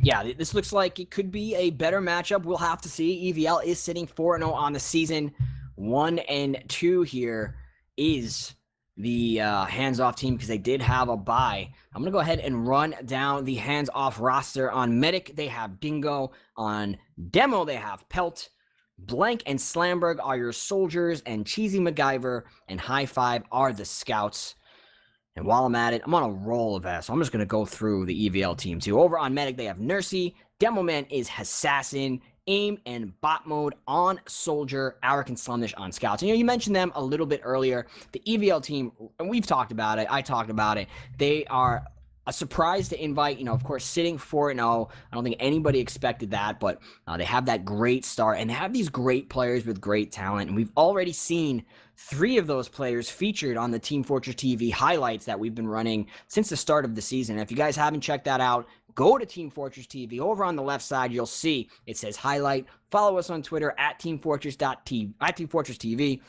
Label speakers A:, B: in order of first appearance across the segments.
A: Yeah, this looks like it could be a better matchup. We'll have to see. EVL is sitting 4-0 on the season. 1-2 here is the hands-off team because they did have a bye. I'm going to go ahead and run down the hands-off roster. On Medic, they have Dingo. On Demo, they have Pelt. Blank and Slamberg are your soldiers, and Cheesy MacGyver and High Five are the scouts. And while I'm at it, I'm on a roll of that, so I'm just going to go through the EVL team too. Over on Medic, they have Nursey. Demoman is Assassin. Aim and Bot Mode on Soldier. Arik and Slumnish on Scouts. And, you mentioned them a little bit earlier. The EVL team, and we've talked about it. I talked about it. They are a surprise to Invite, of course, sitting 4-0. I don't think anybody expected that, but they have that great start, and they have these great players with great talent, and we've already seen 3 of those players featured on the Team Fortress TV highlights that we've been running since the start of the season. And if you guys haven't checked that out, go to Team Fortress TV. Over on the left side, you'll see it says highlight. Follow us on Twitter at teamfortress.tv.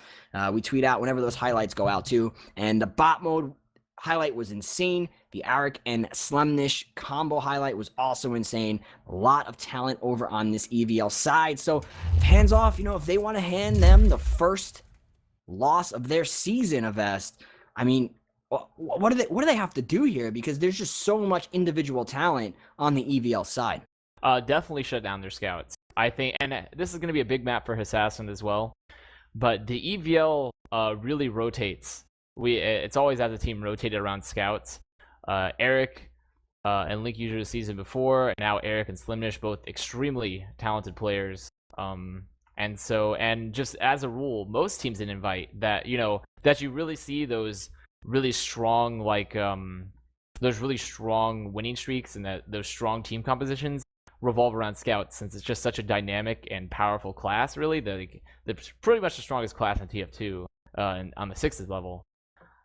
A: We tweet out whenever those highlights go out too. And the bot mode highlight was insane. The Arik and Slumnish combo highlight was also insane. A lot of talent over on this EVL side. So hands off, if they want to hand them the first loss of their season, Avast, I mean, what do they have to do here? Because there's just so much individual talent on the EVL side.
B: Definitely shut down their scouts, I think. And this is going to be a big map for Assassin as well. But the EVL really rotates. It's always as a team rotated around scouts. Eric and Link user the season before, and now Eric and Slimnish, both extremely talented players. And just as a rule, most teams in Invite that that you really see those really strong those really strong winning streaks and those strong team compositions revolve around scouts, since it's just such a dynamic and powerful class. Really, they're pretty much the strongest class in TF2 on the 6th level.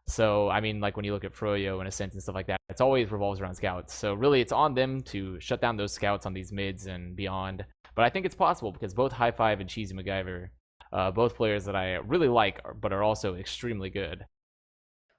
B: So I mean, when you look at Froyo and Ascent and stuff like that, it's always revolves around scouts. So really, it's on them to shut down those scouts on these mids and beyond. But I think it's possible because both High Five and Cheesy MacGyver, both players that I really like, but are also extremely good.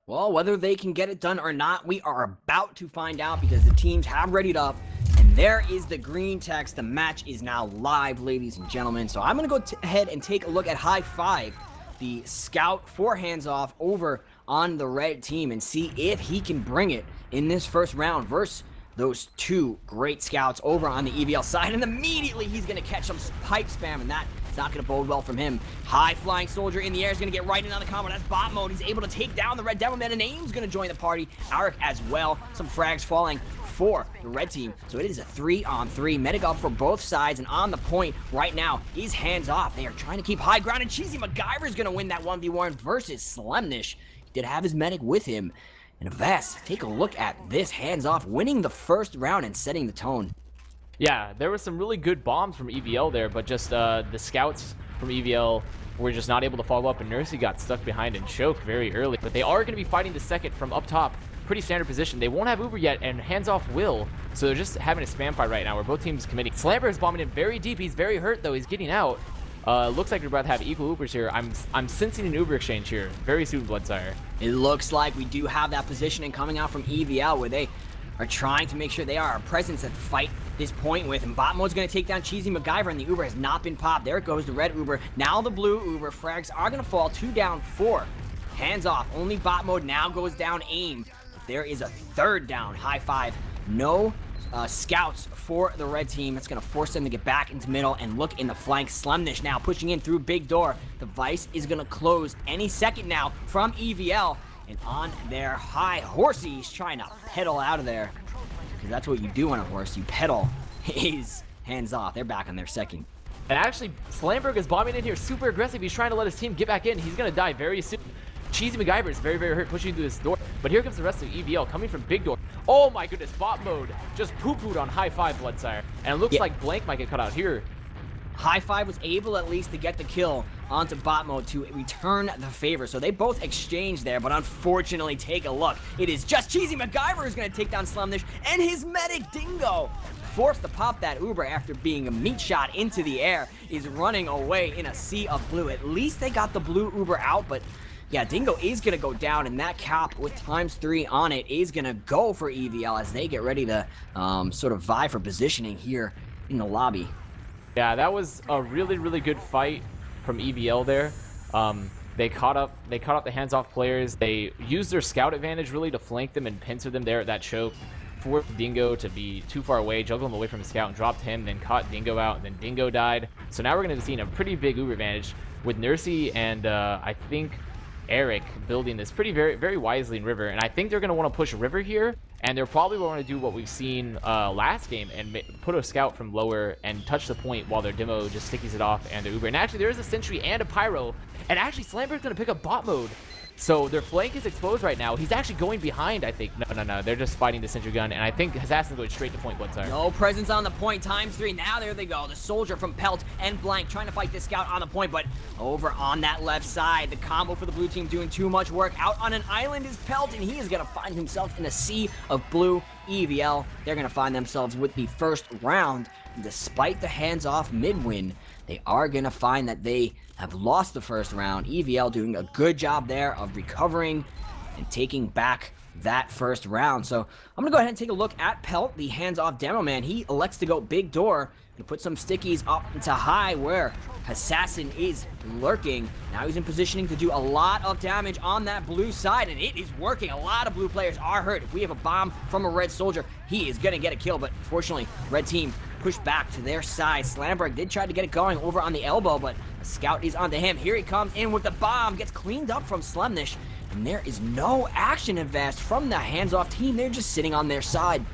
A: Well, whether they can get it done or not, we are about to find out because the teams have readied up. And there is the green text. The match is now live, ladies and gentlemen. So I'm going to go ahead and take a look at High Five, the scout for hands off over on the red team, and see if he can bring it in this first round versus those 2 great scouts over on the EVL side. And immediately he's going to catch some pipe spam, and that is not going to bode well from him. High flying soldier in the air is going to get right in on the combo. That's bot mode. He's able to take down the red Devilman, and Aim's going to join the party. Arik as well. Some frags falling for the red team. So it is a 3-on-3. Medic up for both sides, and on the point right now is hands off. They are trying to keep high ground, and Cheesy MacGyver is going to win that 1v1 versus Slemnish. He did have his medic with him. And Avast, take a look at this hands off, winning the first round and setting the tone.
B: Yeah, there were some really good bombs from EVL there, but just the scouts from EVL were just not able to follow up, and Nursey got stuck behind and choked very early. But they are going to be fighting the second from up top. Pretty standard position. They won't have Uber yet, and hands off will. So they're just having a spam fight right now where both teams committing. Slamber is bombing in very deep. He's very hurt though. He's getting out. Looks like we're about to have equal Ubers here. I'm sensing an Uber exchange here very soon, BloodSire.
A: It looks like we do have that positioning coming out from EVL where they are trying to make sure they are a presence at fight this point with. And bot mode's going to take down Cheesy MacGyver, and the Uber has not been popped. There it goes, the red Uber. Now the blue Uber. Frags are going to fall. 2 down, 4. Hands off. Only bot mode now goes down. Aim. There is a 3rd down. High five. No scouts for the red team. That's going to force them to get back into middle and look in the flank. Slemnish now pushing in through big door. The Vice is going to close any second now from EVL. And on their high horsey, he's trying to pedal out of there. Because that's what you do on a horse. You pedal. He's hands off. They're back on their second.
B: And actually, Slamberg is bombing in here super aggressive. He's trying to let his team get back in. He's going to die very soon. Cheesy MacGyver is very, very hurt pushing through this door. But here comes the rest of EVL coming from big door. Oh my goodness, bot mode just poo-pooed on High Five, BloodSire. And it looks like Blank might get cut out here.
A: High Five was able at least to get the kill onto bot mode to return the favor. So they both exchanged there, but unfortunately, take a look. It is just Cheesy MacGyver who's going to take down Slemnish, and his medic Dingo, forced to pop that Uber after being a meat shot into the air, is running away in a sea of blue. At least they got the blue Uber out, but yeah, Dingo is going to go down, and that cap with ×3 on it is going to go for EVL as they get ready to sort of vie for positioning here in the lobby.
B: Yeah, that was a really good fight from EVL there. They caught up the hands-off players. They used their scout advantage really to flank them and pincer them there at that choke. Forced Dingo to be too far away, juggled him away from the scout and dropped him, then caught Dingo out, and then Dingo died. So now we're going to see a pretty big Uber advantage with Nursey and I think Eric building this very wisely in River. And I think they're going to want to push River here, and they're probably going to do what we've seen last game and put a scout from lower and touch the point while their demo just stickies it off and the Uber. And actually there is a Sentry and a Pyro, and actually Slamber's going to pick up bot mode. So their flank is exposed right now. He's actually going behind, I think. No. They're just fighting the Sentry gun, and I think Assassin's going straight to point, BloodSire.
A: No presence on the point, ×3. Now there they go. The soldier from Pelt and Blank trying to fight this scout on the point, but over on that left side, the combo for the blue team doing too much work. Out on an island is Pelt, and he is going to find himself in a sea of blue. EVL, they're going to find themselves with the first round. And despite the hands-off mid-win, they are going to find that they have lost the first round. EVL doing a good job there of recovering and taking back that first round. So I'm going to go ahead and take a look at Pelt, the hands-off demo man. He elects to go big door and put some stickies up into high where Assassin is lurking. Now he's in positioning to do a lot of damage on that blue side, and it is working. A lot of blue players are hurt. If we have a bomb from a red soldier, he is going to get a kill, but unfortunately, red team pushed back to their side. Slamberg did try to get it going over on the elbow, but a scout is onto him. Here he comes in with the bomb, gets cleaned up from Slemnish, and there is no action advanced from the hands-off team. They're just sitting on their side.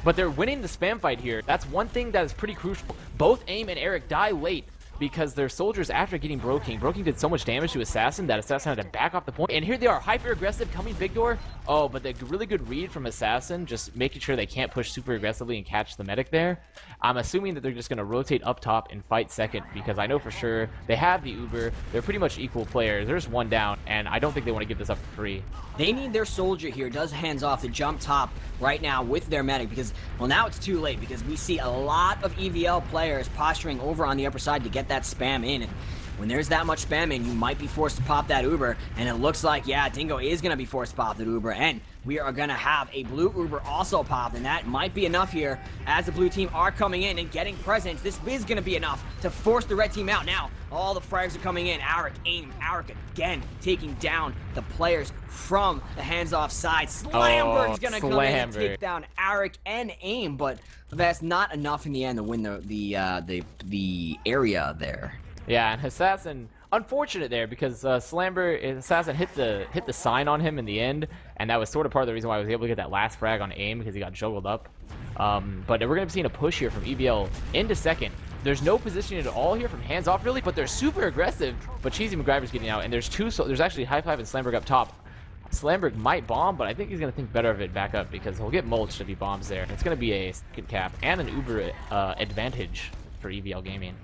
B: But they're winning the spam fight here. That's one thing that is pretty crucial. Both AIM and Eric die late because their soldiers, after getting Broking did so much damage to Assassin that Assassin had to back off the point. And here they are, hyper-aggressive, coming big door. Oh, but the really good read from Assassin, just making sure they can't push super aggressively and catch the medic there. I'm assuming that they're just going to rotate up top and fight second, because I know for sure they have the Uber. They're pretty much equal players. There's one down, and I don't think they want to give this up for free.
A: They need their soldier here, does hands off to jump top right now with their medic, because, well, now it's too late, because we see a lot of EVL players posturing over on the upper side to get that spam in. And when there's that much spam in, you might be forced to pop that Uber, and it looks like, yeah, Dingo is going to be forced to pop that Uber, and we are going to have a blue Uber also popped, and that might be enough here as the blue team are coming in and getting presence. This is going to be enough to force the red team out. Now, all the frags are coming in. Aric, AIM, Aric again taking down the players from the hands-off side. Slamberg's going to come in and take down Aric and AIM, but that's not enough in the end to win the area there.
B: Yeah, and Assassin, unfortunate there, because Assassin hit the sign on him in the end, and that was sort of part of the reason why I was able to get that last frag on AIM, because he got juggled up. But we're going to be seeing a push here from EVL into second. There's no positioning at all here from hands off really, but they're super aggressive. But Cheesy McGriver's getting out, and there's actually High Five and Slamberg up top. Slamberg might bomb, but I think he's going to think better of it back up, because he'll get mulched if he bombs there. It's going to be a second cap and an Uber advantage for EVL Gaming.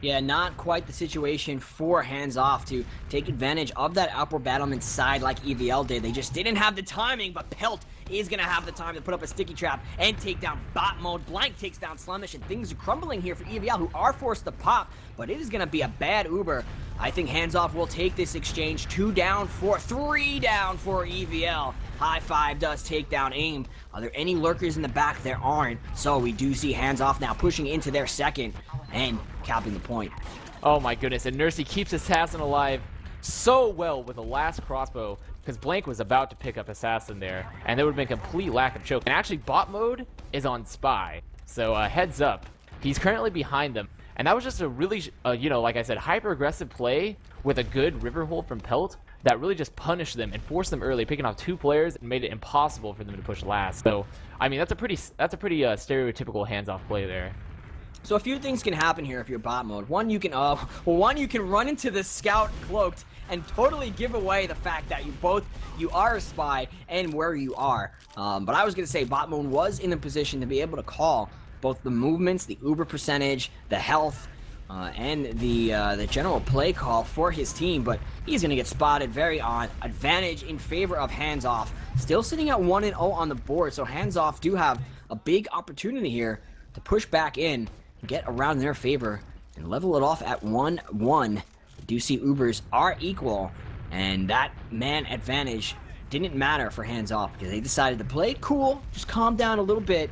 A: Yeah, not quite the situation for hands off to take advantage of that upper battlement side like EVL did. They just didn't have the timing, but Pelt is going to have the time to put up a sticky trap and take down bot mode. Blank takes down Slemish, and things are crumbling here for EVL, who are forced to pop, but it is going to be a bad Uber. I think hands off will take this exchange. 3 down for EVL. High Five does take down AIM. Are there any lurkers in the back? There aren't. So we do see hands off now pushing into their second and capping the point.
B: Oh my goodness, and Nursey keeps Assassin alive so well with the last crossbow, because Blank was about to pick up Assassin there, and there would have been complete lack of choke. And actually bot mode is on Spy, so heads up. He's currently behind them, and that was just a really, like I said, hyper-aggressive play with a good river hold from Pelt that really just punished them and forced them early, picking off 2 players and made it impossible for them to push last. So, I mean, that's a pretty stereotypical hands-off play there.
A: So a few things can happen here if you're bot mode. One, you can run into the scout cloaked and totally give away the fact that you are a spy and where you are. But I was gonna say bot mode was in the position to be able to call both the movements, the Uber percentage, the health, and the general play call for his team, but he's gonna get spotted very on advantage in favor of hands off. Still sitting at 1-0 on the board, so hands off do have a big opportunity here to push back in, get around in their favor, and level it off at 1-1. We do see Ubers are equal, And that man advantage didn't matter for hands off because they decided to play it cool, just calm down a little bit,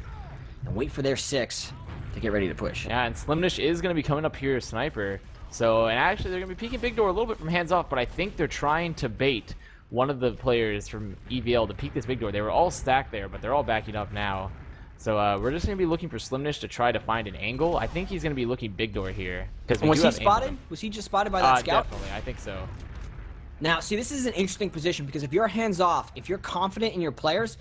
A: and wait for their 6 to get ready to push.
B: Yeah, and Slimnish is going to be coming up here, Sniper. So, and actually they're going to be peeking Big Door a little bit from hands off, but I think they're trying to bait one of the players from EVL to peek this Big Door. They were all stacked there, but they're all backing up now. So we're just going to be looking for Slimnish to try to find an angle. I think he's going to be looking Big Door here.
A: Was he spotted? Was he just spotted by that scout?
B: Definitely, I think so.
A: Now, see, this is an interesting position because if you're hands off, if you're confident in your players,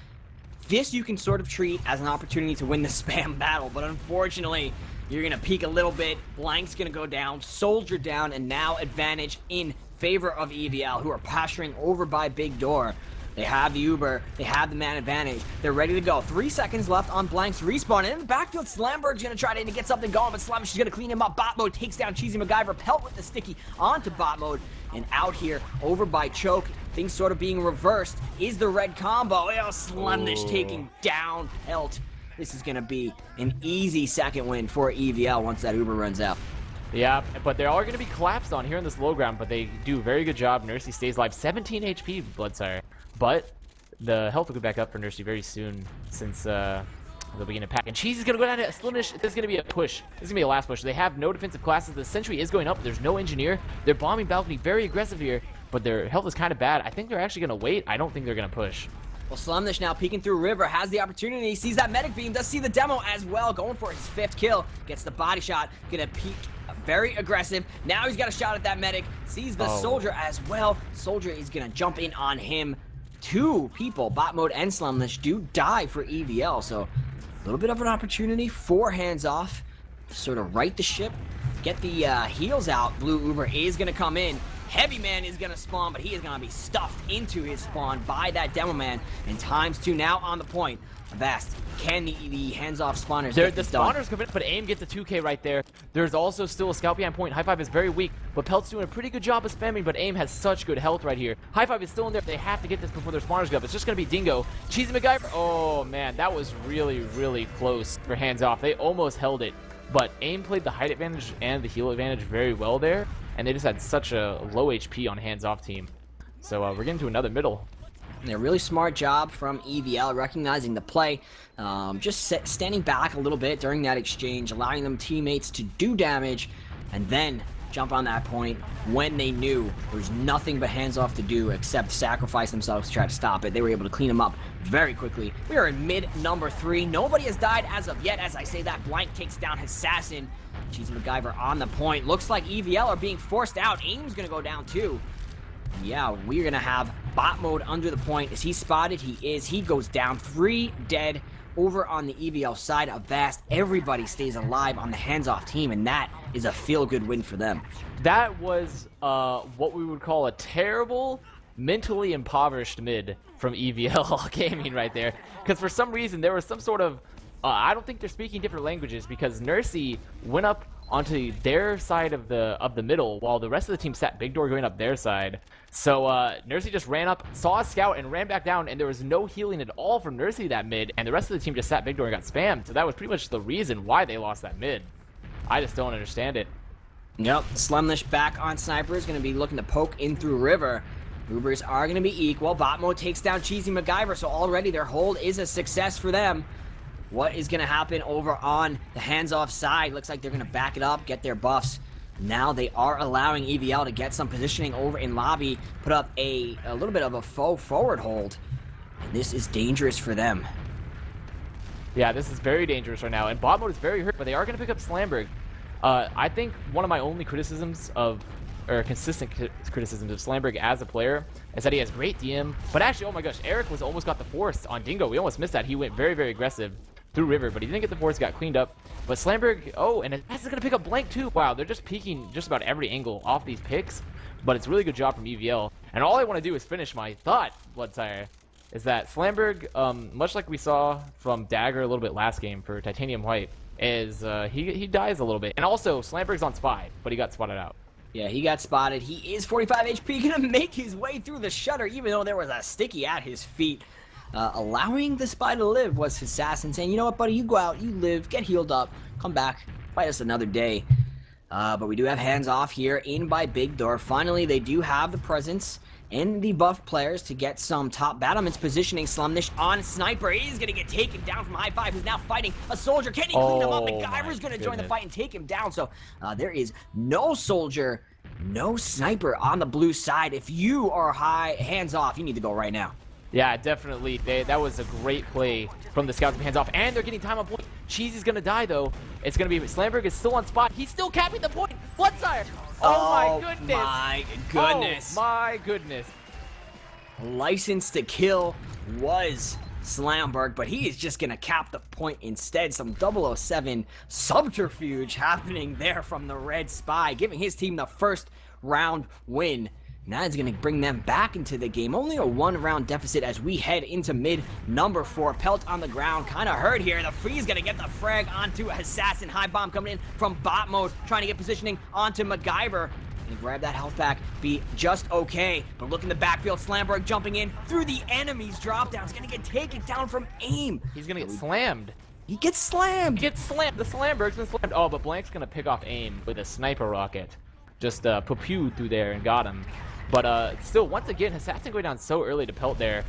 A: this you can sort of treat as an opportunity to win the spam battle. But unfortunately, you're going to peek a little bit. Blank's going to go down, Soldier down, and now advantage in favor of EVL, who are posturing over by Big Door. They have the Uber, they have the man advantage, they're ready to go. 3 seconds left on Blank's respawn, and in the backfield, Slamberg's gonna try to get something going, but Slamish is gonna clean him up. Bot mode takes down Cheesy MacGyver, Pelt with the sticky onto bot mode, and out here, over by Choke, things sort of being reversed, is the red combo. Oh, Slamnish taking down Pelt. This is gonna be an easy second win for EVL once that Uber runs out.
B: Yeah, but they are going to be collapsed on here in this low ground, but they do a very good job. Nursey stays alive, 17 HP, BloodSire. But the health will go back up for Nursey very soon since they'll begin to pack. And Cheese is going to go down to Slimnish. This is going to be a push. This is going to be a last push. They have no defensive classes. The Sentry is going up. There's no Engineer. They're bombing Balcony, very aggressive here, but their health is kind of bad. I think they're actually going to wait. I don't think they're going to push.
A: Well, Slumnish now peeking through River, has the opportunity, sees that medic beam, does see the demo as well, going for his 5th kill, gets the body shot, gonna peek, very aggressive. Now he's got a shot at that medic, sees the Soldier as well. Soldier is gonna jump in on him. 2 people, Bot Mode and Slumnish, do die for EVL, so a little bit of an opportunity for hands off to sort of right the ship, get the heals out. Blue Uber is gonna come in. Heavy Man is going to spawn, but he is going to be stuffed into his spawn by that Demo Man. And ×2 now on the point. Avast, can the hands-off spawners get this done?
B: The spawners come in, but AIM gets a 2K right there. There's also still a scout behind point. High Five is very weak, but Pelt's doing a pretty good job of spamming, but AIM has such good health right here. High Five is still in there. They have to get this before their spawners go up. It's just going to be Dingo. Cheesy MacGyver. Oh, man, that was really, really close for hands off. They almost held it, but AIM played the height advantage and the heal advantage very well there. And they just had such a low HP on hands-off team. So we're getting to another middle.
A: A really smart job from EVL, recognizing the play. Just standing back a little bit during that exchange, allowing them teammates to do damage, and then jump on that point when they knew there was nothing but hands-off to do except sacrifice themselves to try to stop it. They were able to clean them up very quickly. We are in mid number 3. Nobody has died as of yet. As I say that, Blank takes down Assassin. Cheesy MacGyver on the point. Looks like EVL are being forced out. AIM's gonna go down too. And yeah, we're gonna have Bot Mode under the point. Is he spotted? He is. He goes down. 3 dead over on the EVL side. Avast. Everybody stays alive on the hands-off team, and that is a feel-good win for them.
B: That was what we would call a terrible, mentally impoverished mid from EVL Gaming right there. Because for some reason, there was some sort of I don't think they're speaking different languages, because Nursey went up onto their side of the middle while the rest of the team sat Big Door going up their side. So Nursey just ran up, saw a scout, and ran back down, and there was no healing at all from Nursey that mid, and the rest of the team just sat Big Door and got spammed. So that was pretty much the reason why they lost that mid. I just don't understand it.
A: Yep, Slumnish back on Sniper is going to be looking to poke in through River. Ubers are going to be equal. Bot Mode takes down Cheesy MacGyver, so already their hold is a success for them. What is going to happen over on the hands-off side? Looks like they're going to back it up, get their buffs. Now they are allowing EVL to get some positioning over in lobby, put up a little bit of a faux forward hold. And this is dangerous for them.
B: Yeah, this is very dangerous right now. And Bot Mode is very hurt, but they are going to pick up Slamberg. I think one of my only criticisms of, or consistent criticisms of Slamberg as a player is that he has great DM. But actually, oh my gosh, Eric was almost got the force on Dingo. We almost missed that. He went very, very aggressive through River, but he didn't get the force, got cleaned up. But Slamberg, oh, and Avast is going to pick up Blank too. Wow, they're just peeking just about every angle off these picks, but it's really good job from EVL. And all I want to do is finish my thought, BloodSire, is that Slamberg, much like we saw from Dagger a little bit last game for Titanium White, is he dies a little bit. And also, Slamberg's on Spy, but he got spotted out.
A: Yeah, he got spotted. He is 45 HP, gonna make his way through the shutter, even though there was a sticky at his feet. Allowing the Spy to live was his assassin, saying, you know what, buddy, you go out, you live, get healed up, come back, fight us another day. But we do have hands off here in by Big Door. Finally, they do have the presence and the buff players to get some top battlements positioning. Slumnish on Sniper. He's going to get taken down from High Five, who's now fighting a soldier. Can he clean him up? MacGyver's going to join the fight and take him down. So there is no soldier, no Sniper on the blue side. If you are hands off, you need to go right now.
B: Yeah, definitely. That was a great play from the scouts. Hands off, and they're getting time on point. Cheesy's gonna die though. It's gonna be Slamberg is still on spot. He's still capping the point. BloodSire. Oh my goodness.
A: My goodness.
B: Oh my goodness.
A: License to kill was Slamberg, but he is just gonna cap the point instead. Some 007 subterfuge happening there from the Red Spy, giving his team the first round win. Now it's going to bring them back into the game. Only a 1-round deficit as we head into mid number 4. Pelt on the ground, kind of hurt here. The Free's going to get the frag onto Assassin. High bomb coming in from bot mode, trying to get positioning onto MacGyver. And grab that health back, be just okay. But look in the backfield, Slamberg jumping in through the enemy's drop down. He's going to get taken down from aim.
B: He's going to get slammed.
A: He gets slammed.
B: He gets slammed. The Slamberg's been slammed. Oh, but Blank's going to pick off aim with a sniper rocket. Just poo-poo through there and got him. But still, once again, Assassin going down so early to Pelt there,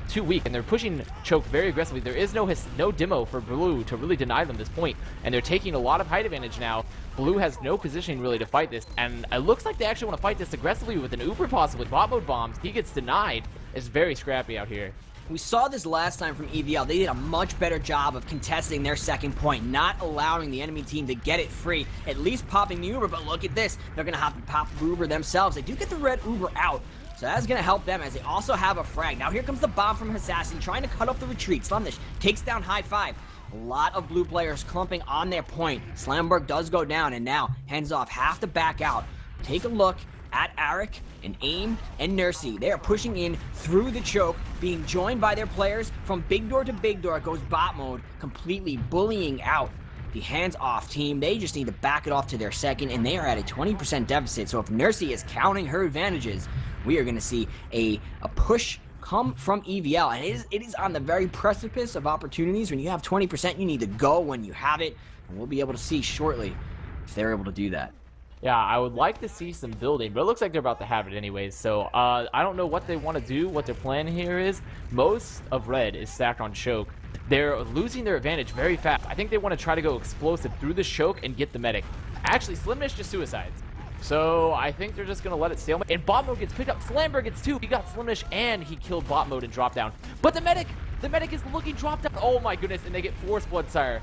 B: too weak, and they're pushing Choke very aggressively. There is no demo for Blue to really deny them this point, and they're taking a lot of height advantage now. Blue has no positioning really to fight this, and it looks like they actually want to fight this aggressively with an Uber possibly. Bot mode bombs, he gets denied. It's very scrappy out here.
A: We saw this last time from EVL. They did a much better job of contesting their second point, not allowing the enemy team to get it free, at least popping the Uber. But look at this. They're going to have to pop the Uber themselves. They do get the red Uber out, so that's going to help them as they also have a frag. Now here comes the bomb from Assassin, trying to cut off the retreat. Slumnish takes down High Five. A lot of blue players clumping on their point. Slamberg does go down, and now hands off, have to back out. Take a look at Arik and Aim and Nursey. They are pushing in through the choke, being joined by their players from big door to big door. It goes bot mode, completely bullying out the hands-off team. They just need to back it off to their second, and they are at a 20% deficit. So if Nursey is counting her advantages, we are going to see a push come from EVL, and it is on the very precipice of opportunities. When you have 20%, you need to go when you have it, and we'll be able to see shortly if they're able to do that.
B: Yeah, I would like to see some building, but it looks like they're about to have it anyways. So I don't know what they want to do, what their plan here is. Most of red is stacked on choke. They're losing their advantage very fast. I think they want to try to go explosive through the choke and get the medic. Actually, Slumnish just suicides. So I think they're just going to let it stalemate. And bot mode gets picked up. Slamberg gets 2. He got Slumnish and he killed bot mode and dropped down. But the medic is looking dropped down. Oh my goodness, and they get forced BloodSire.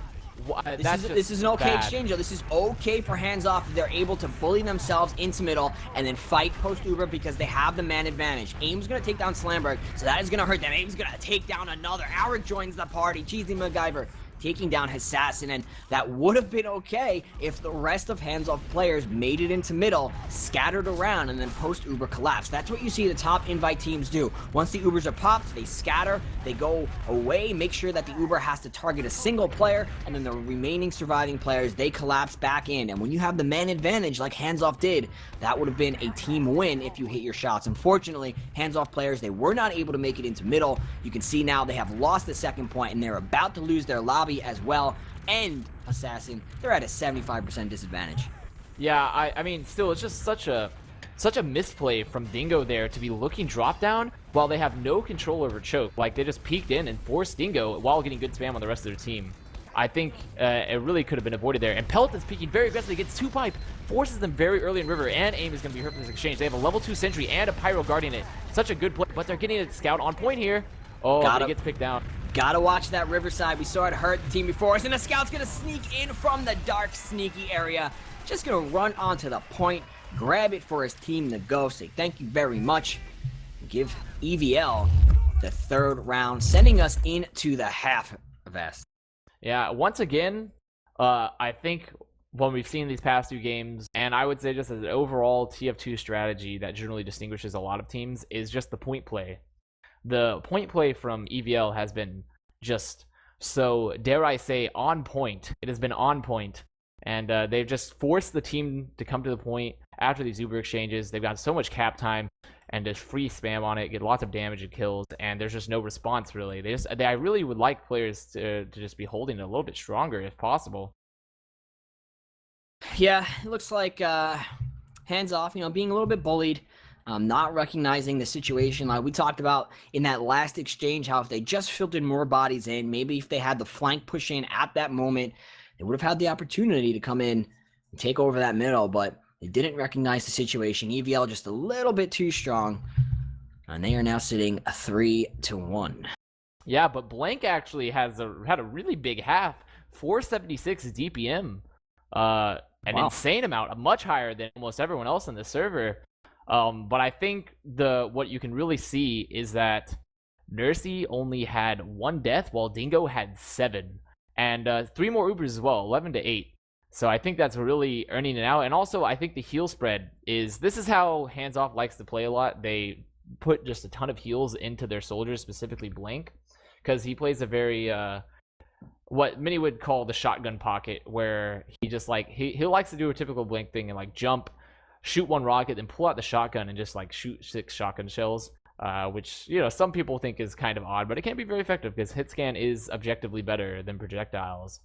A: This is an okay exchange, though. This is okay for hands off. They're able to bully themselves into middle and then fight post Uber because they have the man advantage. Aim's going to take down Slamberg, so that is going to hurt them. Aim's going to take down another. Arik joins the party. Cheesy MacGyver taking down Assassin, and that would have been okay if the rest of hands-off players made it into middle, scattered around, and then post-Uber collapsed. That's what you see the top invite teams do. Once the Ubers are popped, they scatter, they go away, make sure that the Uber has to target a single player, and then the remaining surviving players, they collapse back in. And when you have the man advantage like hands-off did, that would have been a team win if you hit your shots. Unfortunately, hands-off players, they were not able to make it into middle. You can see now they have lost the second point, and they're about to lose their lobby as well, and Assassin, they're at a 75% disadvantage.
B: Yeah, I mean, still, it's just such a misplay from Dingo there to be looking drop down while they have no control over choke. Like, they just peeked in and forced Dingo while getting good spam on the rest of their team. I think it really could have been avoided there. And Pelt is peeking very aggressively, gets 2 pipe, forces them very early in river, and Aim is going to be hurt from this exchange. They have a level 2 sentry and a pyro guarding it. Such a good play, but they're getting a scout on point here. Oh, but he gets picked down.
A: Gotta watch that Riverside. We saw it hurt the team before us, and the scout's gonna sneak in from the dark, sneaky area. Just gonna run onto the point, grab it for his team to go, say thank you very much, give EVL the 3rd round, sending us into the half of S.
B: Yeah, once again, I think what we've seen these past 2 games, and I would say just as an overall TF2 strategy that generally distinguishes a lot of teams, is just the point play. The point play from EVL has been just so, dare I say, on point. It has been on point, and they've just forced the team to come to the point after these Uber exchanges. They've got so much cap time and just free spam on it, get lots of damage and kills, and there's just no response really. I really would like players to just be holding it a little bit stronger if possible.
A: Yeah, it looks like hands off, being a little bit bullied. not recognizing the situation. Like we talked about in that last exchange, how if they just filtered more bodies in, maybe if they had the flank push in at that moment, they would have had the opportunity to come in and take over that middle, but they didn't recognize the situation. EVL just a little bit too strong, and they are now sitting 3-1.
B: Yeah, but Blank actually had a really big half, 476 DPM, insane amount, much higher than almost everyone else on the server. But I think what you can really see is that Nursey only had 1 death while Dingo had 7, and 3 more Ubers as well, 11-8. So I think that's really earning it out. And also, I think the heal spread this is how Hands Off likes to play a lot. They put just a ton of heals into their soldiers, specifically Blank, because he plays a very what many would call the shotgun pocket, where he just he likes to do a typical Blank thing and like jump, shoot 1 rocket, then pull out the shotgun and just like shoot 6 shotgun shells, which some people think is kind of odd, but it can be very effective because hit scan is objectively better than projectiles.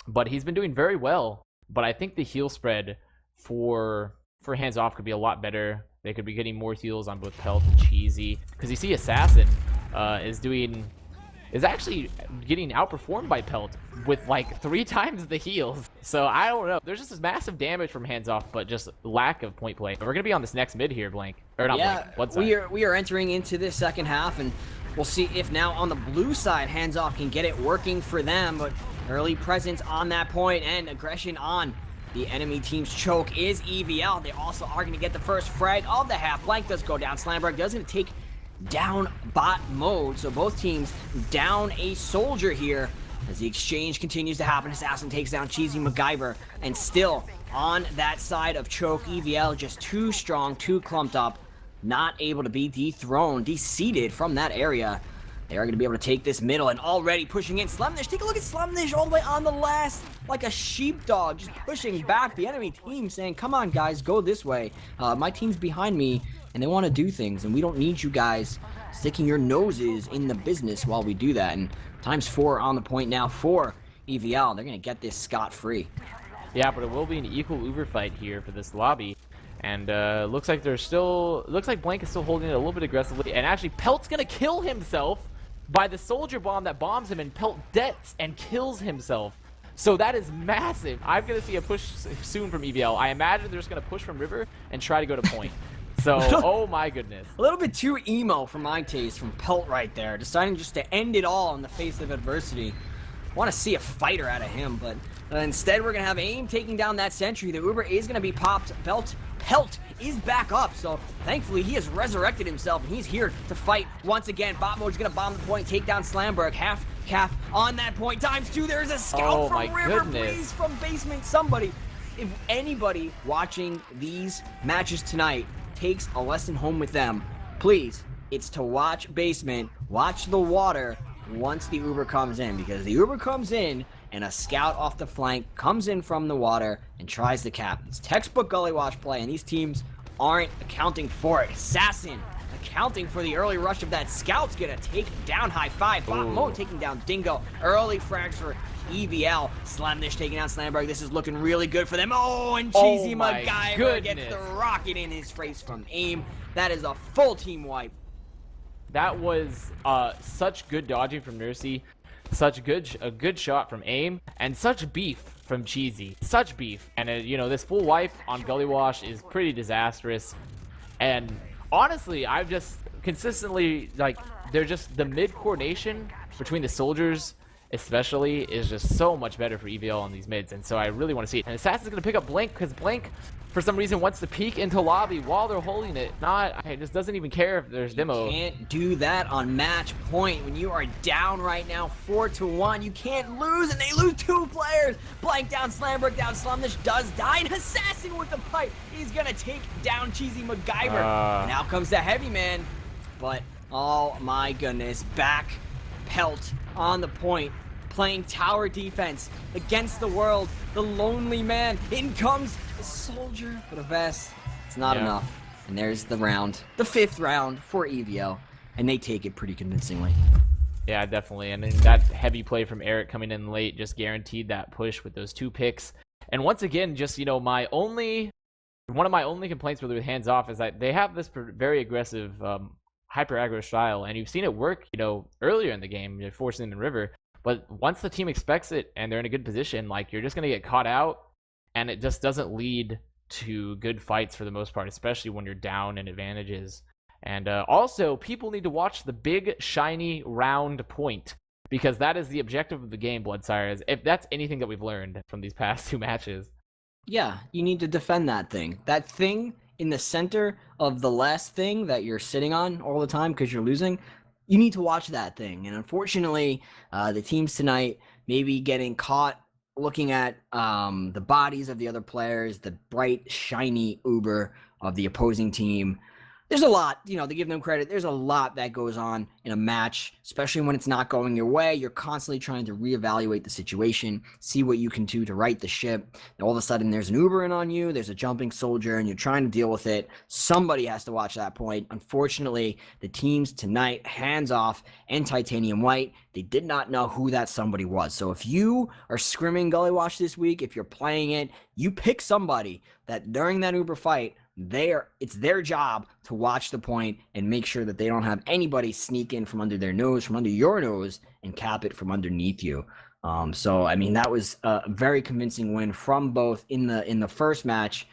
B: But he's been doing very well. But I think the heal spread for Hands Off could be a lot better. They could be getting more heals on both Pelt and Cheesy, because you see Assassin is actually getting outperformed by Pelt with like 3 times the heals. So I don't know. There's just this massive damage from Hands Off, but just lack of point play. We're gonna be on this next mid here, Blank. Or not Blank.
A: We are entering into this second half, and we'll see if now on the blue side, Hands Off can get it working for them. But early presence on that point and aggression on the enemy team's choke is EVL. They also are going to get the first frag of the half. Blank does go down. Slamberg does going to take down bot mode. So both teams down a soldier here as the exchange continues to happen. Assassin takes down Cheesy MacGyver, and still on that side of choke, EVL just too strong, too clumped up, not able to be dethroned, deseated from that area. They are going to be able to take this middle, and already pushing in Slemnish. Take a look at Slemnish all the way on the last, like a sheepdog, just pushing back the enemy team, saying, come on, guys, go this way. My team's behind me, and they want to do things, and we don't need you guys sticking your noses in the business while we do that. And _4 on the point now for EVL. They're going to get this scot-free.
B: Yeah, but it will be an equal Uber fight here for this lobby. And looks like Blank is still holding it a little bit aggressively. And actually, Pelt's going to kill himself by the soldier bomb that bombs him, and Pelt deaths and kills himself. So that is massive. I'm going to see a push soon from EVL. I imagine they're just going to push from River and try to go to point. So, oh my goodness.
A: A little bit too emo for my taste from Pelt right there, deciding just to end it all in the face of adversity. Want to see a fighter out of him, but instead we're going to have AIM taking down that sentry. The Uber is going to be popped. Pelt is back up, so thankfully he has resurrected himself, and he's here to fight once again. Bot mode's gonna bomb the point, take down Slamberg. Half cap on that point, ×2. There's a scout from River, please, from basement. Somebody, if anybody watching these matches tonight takes a lesson home with them, please, it's to watch basement, watch the water once the Uber comes in, because the Uber comes in and a scout off the flank comes in from the water and tries to cap. It's textbook gully watch play, and these teams aren't accounting for it. Assassin accounting for the early rush of that. Scout's gonna take down high five. Bot mode taking down Dingo. Early frags for EVL. Slemnish taking down Slamberg. This is looking really good for them. Oh, and Cheesy MacGyver gets the rocket in his face from AIM. That is a full team wipe.
B: That was such good dodging from Nursey. Such a good shot from AIM, and such beef from Cheesy. Such beef. And this full wipe on Gully Wash is pretty disastrous. And honestly, I've just consistently, they're just, the mid coordination between the soldiers especially is just so much better for EVL on these mids, and so I really want to see it. And Assassin's going to pick up Blank, because Blank for some reason wants to peek into lobby while they're holding it. It just doesn't even care if there's demo.
A: You can't do that on match point when you are down right now 4-1. You can't lose, and they lose 2 players. Blank down, Slamberg down, Slumnish does die, and Assassin with the pipe. He's gonna take down Cheesy MacGyver. And out comes the heavy man. But oh my goodness, back Pelt on the point, playing tower defense against the world, the lonely man. In comes the soldier for the vest. It's not enough. And there's the round, the 5th round for EVL, and they take it pretty convincingly.
B: Yeah, definitely. And then that heavy play from Eric coming in late just guaranteed that push with those 2 picks. And once again, just, my only one of my only complaints really with hands off is that they have this very aggressive, hyper aggro style, and you've seen it work, earlier in the game, forcing in River. But once the team expects it and they're in a good position, like you're just gonna get caught out, and it just doesn't lead to good fights for the most part, especially when you're down in advantages. And also, people need to watch the big, shiny, round point, because that is the objective of the game, BloodSire. If that's anything that we've learned from these past 2 matches.
A: Yeah, you need to defend that thing. That thing in the center of the last thing that you're sitting on all the time because you're losing, you need to watch that thing. And unfortunately, the teams tonight may be getting caught looking at the bodies of the other players, the bright, shiny Uber of the opposing team. There's a lot, to give them credit, there's a lot that goes on in a match, especially when it's not going your way. You're constantly trying to reevaluate the situation, see what you can do to right the ship. And all of a sudden, there's an Uber in on you, there's a jumping soldier, and you're trying to deal with it. Somebody has to watch that point. Unfortunately, the teams tonight, Hands Off and Titanium White, they did not know who that somebody was. So if you are scrimming Gully Watch this week, if you're playing it, you pick somebody that during that Uber fight, it's their job to watch the point and make sure that they don't have anybody sneak in from under their nose, from under your nose, and cap it from underneath you. So I mean, that was a very convincing win from both in the first match.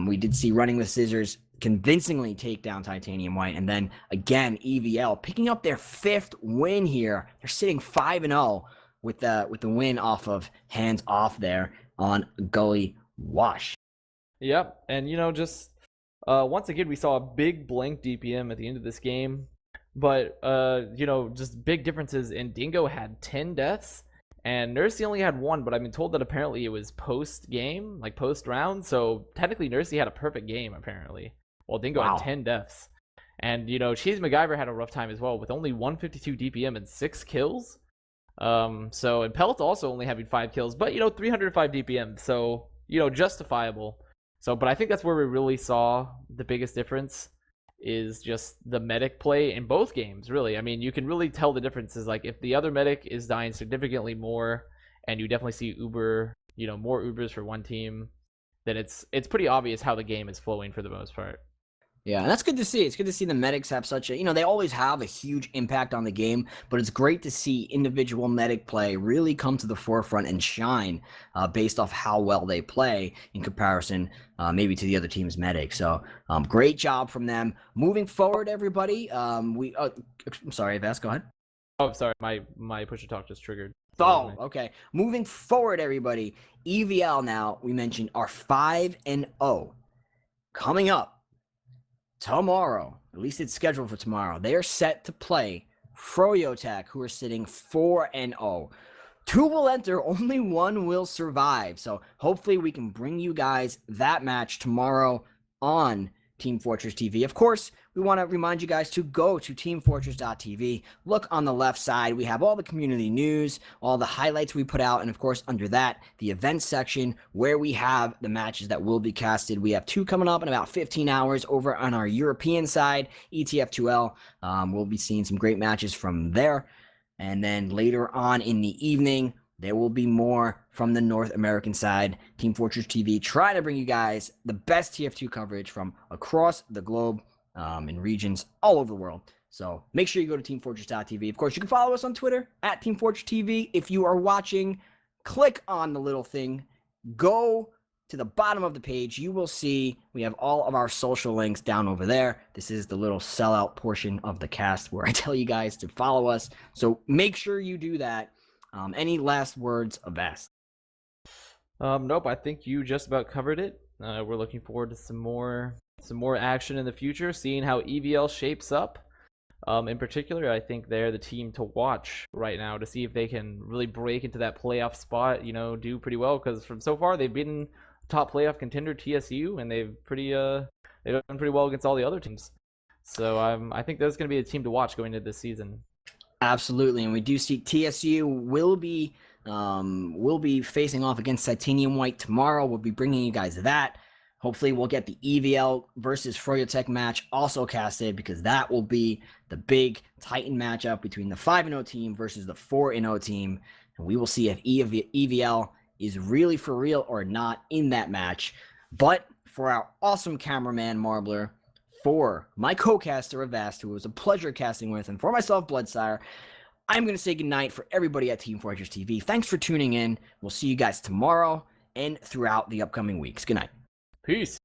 A: We did see Running with Scissors convincingly take down Titanium White, and then again EVL picking up their 5th win here. They're sitting 5-0 with the win off of Hands Off there on Gully Wash.
B: Yep, and just once again we saw a big blank DPM at the end of this game, but just big differences. And Dingo had 10 deaths, and Nursey only had 1. But I've been told that apparently it was post game, like post round. So technically Nursey had a perfect game apparently, while Dingo had 10 deaths. And Cheese MacGyver had a rough time as well with only 152 DPM and 6 kills. And Pelt also only having 5 kills, but 305 DPM, so justifiable. So, but I think that's where we really saw the biggest difference, is just the medic play in both games, really. I mean, you can really tell the differences. Like, if the other medic is dying significantly more, and you definitely see Uber, more Ubers for one team, then it's pretty obvious how the game is flowing for the most part.
A: Yeah, and that's good to see. It's good to see the medics have such a, they always have a huge impact on the game, but it's great to see individual medic play really come to the forefront and shine based off how well they play in comparison maybe to the other team's medic. So great job from them. Moving forward, everybody, I'm sorry, Avast, go ahead.
B: Oh, sorry, my push to talk just triggered.
A: Oh, okay. Moving forward, everybody, EVL now, we mentioned, are 5-0. Coming up tomorrow, at least it's scheduled for tomorrow, they are set to play Froyotech, who are sitting 4-0. 2 will enter, only 1 will survive. So hopefully we can bring you guys that match tomorrow on Team Fortress TV. Of course, we want to remind you guys to go to teamfortress.tv. Look on the left side. We have all the community news, all the highlights we put out, and of course, under that, the events section where we have the matches that will be casted. We have 2 coming up in about 15 hours over on our European side, ETF2L. We'll be seeing some great matches from there. And then later on in the evening, there will be more from the North American side. Team Fortress TV trying to bring you guys the best TF2 coverage from across the globe in regions all over the world. So make sure you go to teamfortress.tv. Of course, you can follow us on Twitter at Team Fortress TV. If you are watching, click on the little thing. Go to the bottom of the page. You will see we have all of our social links down over there. This is the little sellout portion of the cast where I tell you guys to follow us. So make sure you do that. Any last words, Avast?
B: Nope, I think you just about covered it. We're looking forward to some more action in the future, seeing how EVL shapes up. In particular, I think they're the team to watch right now to see if they can really break into that playoff spot, do pretty well, because from so far they've been top playoff contender TSU, and they've done pretty well against all the other teams. So I think that's going to be a team to watch going into this season.
A: Absolutely, and we do see TSU will be facing off against Titanium White tomorrow. We'll be bringing you guys that. Hopefully, we'll get the EVL versus Froyotech match also casted, because that will be the big Titan matchup between the 5-0 team versus the 4-0 team, and we will see if EVL is really for real or not in that match. But for our awesome cameraman, Marblr, for my co-caster, Avast, who was a pleasure casting with, and for myself, BloodSire, I'm going to say goodnight for everybody at Team Fortress TV. Thanks for tuning in. We'll see you guys tomorrow and throughout the upcoming weeks. Good night.
B: Peace.